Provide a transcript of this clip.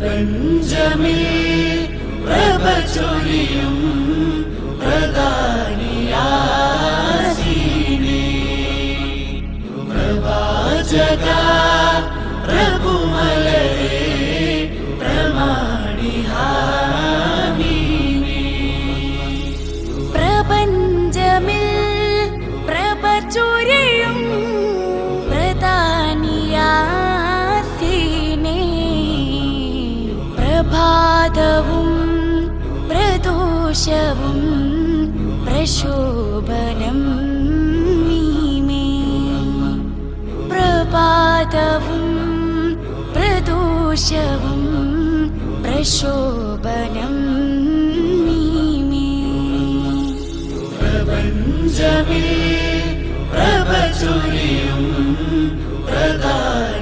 പ്രപഞ്ചമിൽ പ്രഭചൊരിയും പ്രധാനിയാസീനേ പ്രവാചക പ്രഭുമലരേ പ്രമാണിഹാമീനേ പ്രപഞ്ചമിൽ പ്രഭചൊരിയും പ്രധാനിയാസീനേ പ്രഭാതവും പ്രദോഷവും പ്രശോഭനം നീമേ പ്രഭാതവും പ്രദോഷവും പ്രശോഭനം നീമേ പ്രപഞ്ചമിൽ പ്രഭചൊരിയും പ്രധാന